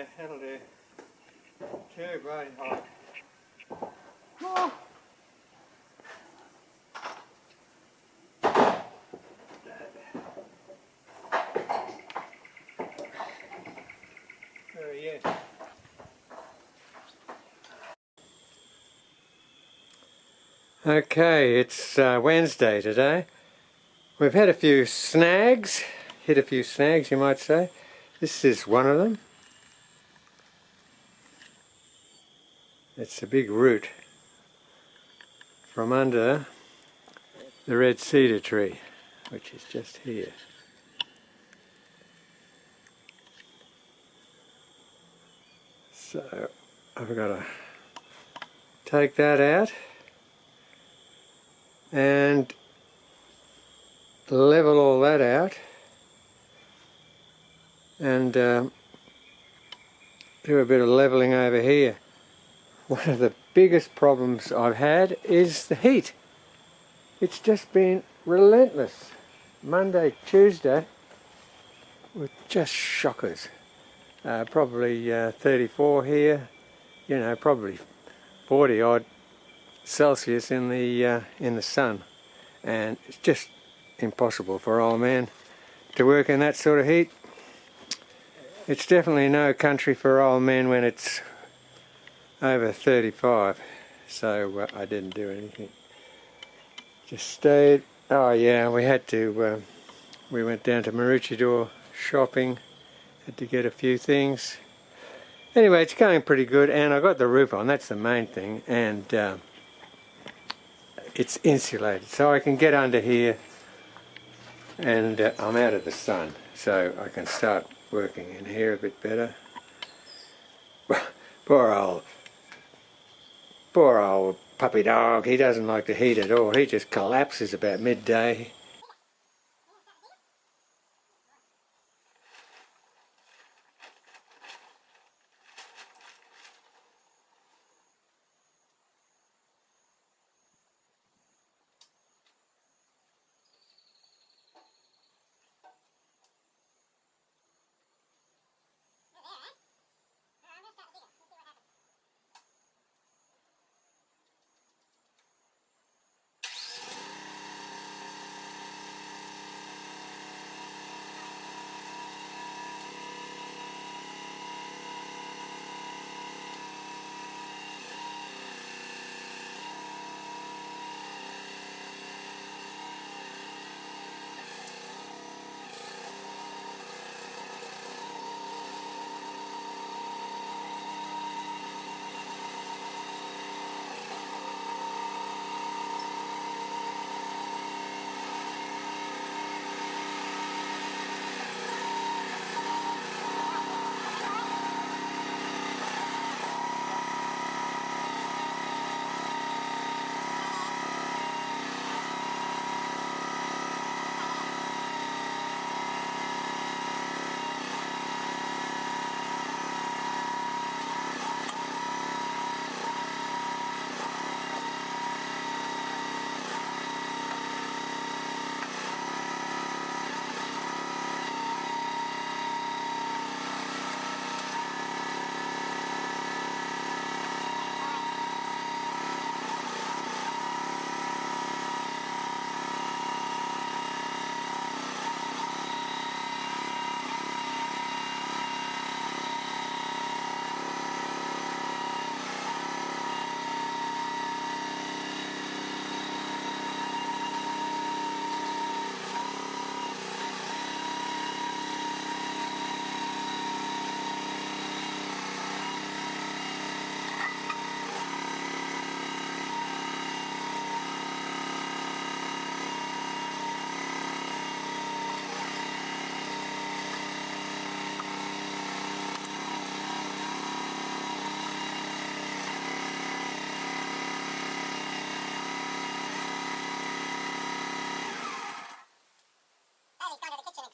Yeah, that'll do. Too bloody hot. Oh. Where are you? Okay, it's Wednesday today. We've had a few snags, hit a few snags you might say. This is one of them. It's a big root from under the red cedar tree, which is just here. So I've got to take that out and level all that out and do a bit of leveling over here. One of the biggest problems I've had is the heat. It's just been relentless. Monday, Tuesday were just shockers. Probably 34 here, you know, probably 40 odd Celsius in the sun, and it's just impossible for old man to work in that sort of heat. It's definitely no country for old men when it's over 35, so I didn't do anything. Just stayed. Oh yeah, we had to, we went down to Maroochydore shopping, had to get a few things. Anyway, it's going pretty good, and I got the roof on, that's the main thing, and it's insulated, so I can get under here and I'm out of the sun, so I can start working in here a bit better. Poor old puppy dog, he doesn't like the heat at all, he just collapses about midday.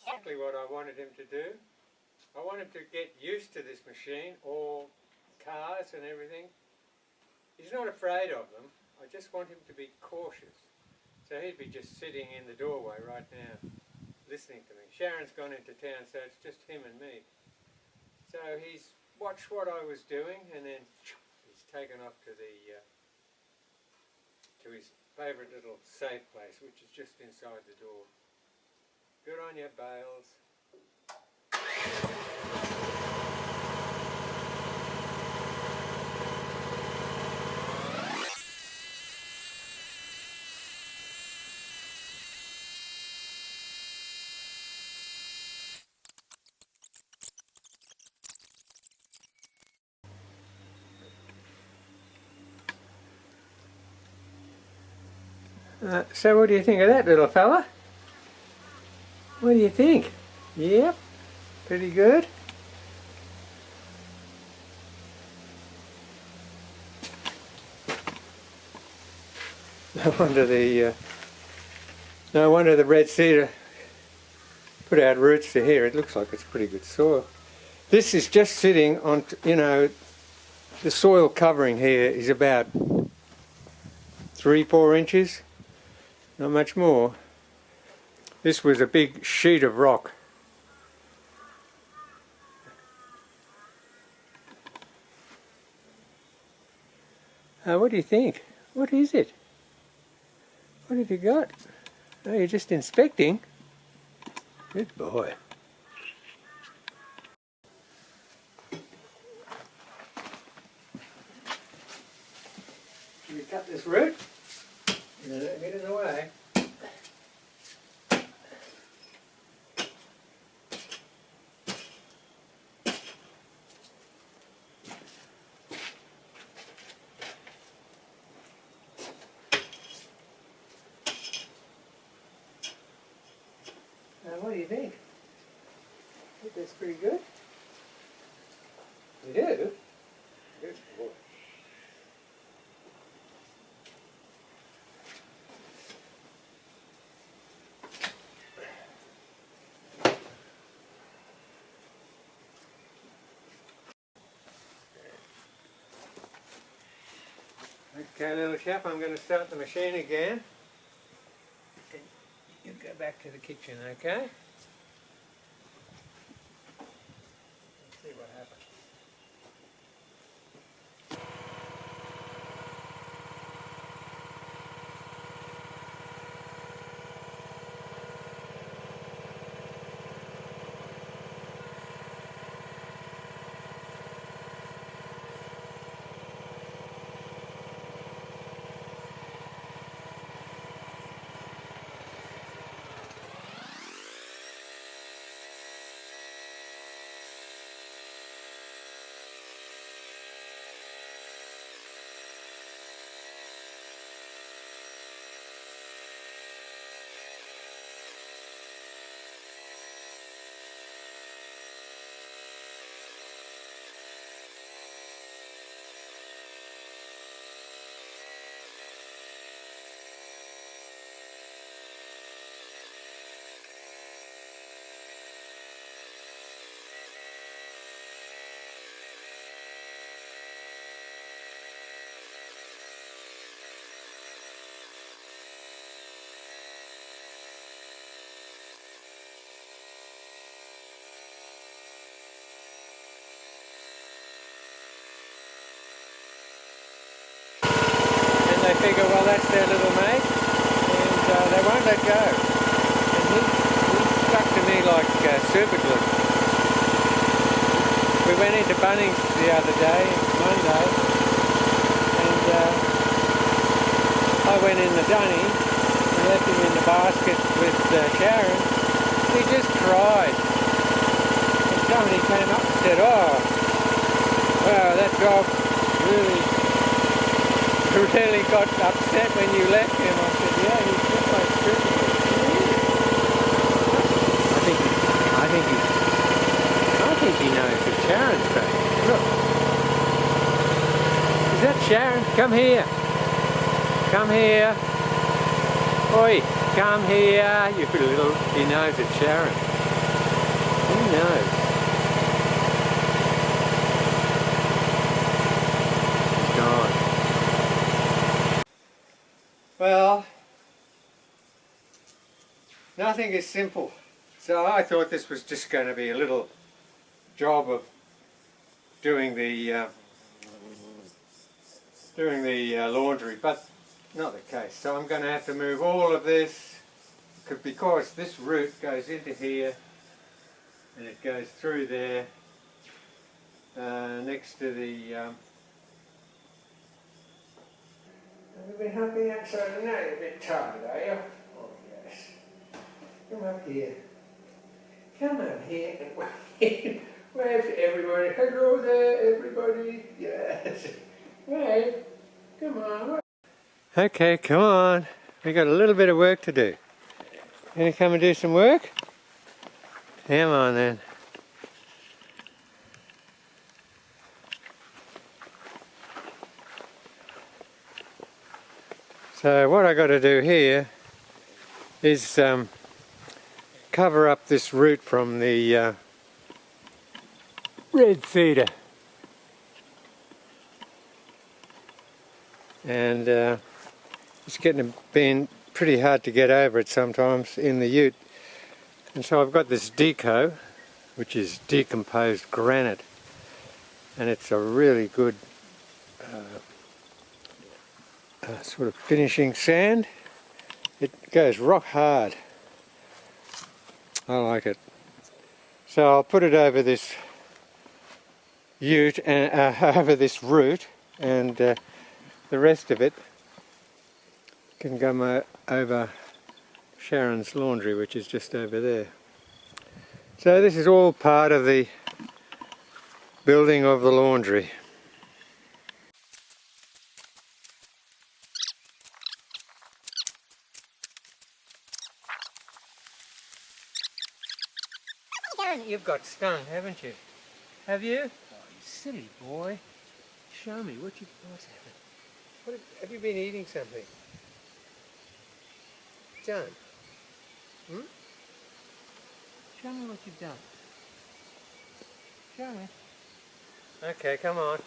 Exactly what I wanted him to do. I want him to get used to this machine, all cars and everything. He's not afraid of them, I just want him to be cautious. So he'd be just sitting in the doorway right now, listening to me. Sharon's gone into town, so it's just him and me. So he's watched what I was doing, and then he's taken off to the to his favourite little safe place, which is just inside the door. Good on you, Bales. So what do you think of that, little fella? What do you think? Yep, pretty good. No wonder the red cedar put out roots to here. It looks like it's pretty good soil. This is just sitting on, you know, the soil covering here is about 3-4 inches, not much more. This was a big sheet of rock. What do you think? What is it? What have you got? Oh, you're just inspecting? Good boy. Should we cut this root? No, don't get in the way. What do you think? I think that's pretty good. You do? Good boy. Okay, little chap, I'm going to start the machine again. And you go back to the kitchen, okay? Let's see what happens. They figure, well, that's their little mate, and they won't let go. And he stuck to me like super glue. We went into Bunnings the other day, Monday, and I went in the dunny and left him in the basket with Sharon. He just cried. And somebody came up and said, oh, wow, that dog really got upset when you left him. I said, yeah, he's just like super. I think he knows that Sharon's back. Look. Is that Sharon? Come here. Come here. Oi, come here. You little, he knows it's Sharon. He knows. He's gone. Well, nothing is simple. So I thought this was just going to be a little job of doing the laundry, but not the case. So I'm going to have to move all of this because this root goes into here and it goes through there next to the. Have you been helping outside? Now you're a bit tired, are you? Oh yes. Come up here. Come up here and wave. Wave to everybody. Hello there, everybody. Yes. Wave. Come on. Okay, come on. We got a little bit of work to do. Gonna come and do some work? Come on then. So what I got to do here is cover up this root from the red cedar, and it's been pretty hard to get over it sometimes in the ute, and so I've got this ue&co, which is decomposed granite, and it's a really good sort of finishing sand. It goes rock hard. I like it. So I'll put it over this ute and over this root, and the rest of it can go over Sharon's laundry, which is just over there. So this is all part of the building of the laundry. You've got stung, haven't you? Have you? Oh, you silly boy. Show me what you've got. Have you been eating something? John? Show me what you've done. Show me. Okay, come on.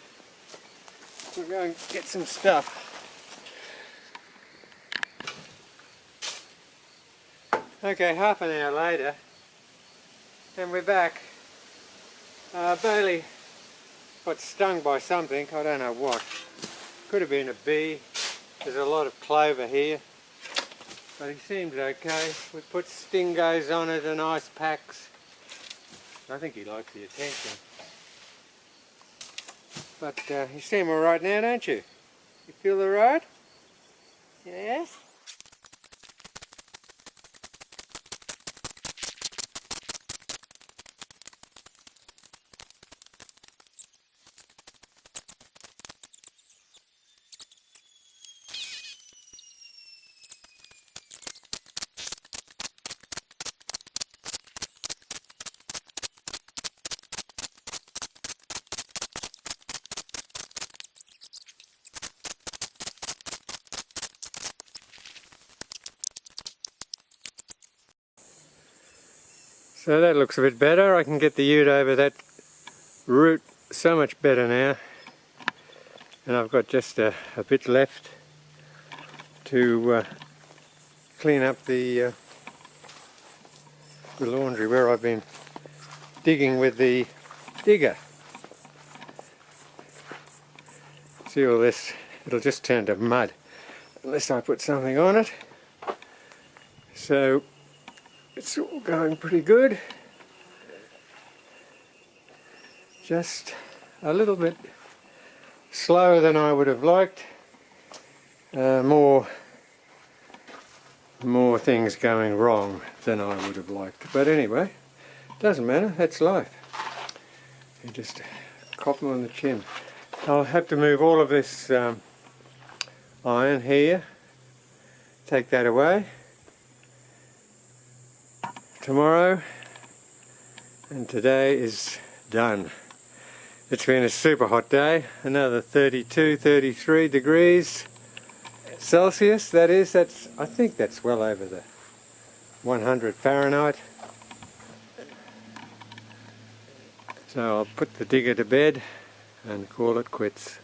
We'll go and get some stuff. Okay, half an hour later, and we're back. Bailey got stung by something, I don't know what. Could have been a bee. There's a lot of clover here. But he seems okay. We put stingos on it and ice packs. I think he likes the attention. But you seem alright now, don't you? You feel alright? Yes? So that looks a bit better. I can get the ute over that root so much better now. And I've got just a bit left to clean up the laundry where I've been digging with the digger. See all this? It'll just turn to mud unless I put something on it. So it's all going pretty good. Just a little bit slower than I would have liked. More things going wrong than I would have liked. But anyway, doesn't matter, that's life. You just cop them on the chin. I'll have to move all of this iron here, take that away tomorrow, and today is done. It's been a super hot day, another 32, 33 degrees Celsius, that is. I think that's well over the 100 Fahrenheit. So I'll put the digger to bed and call it quits.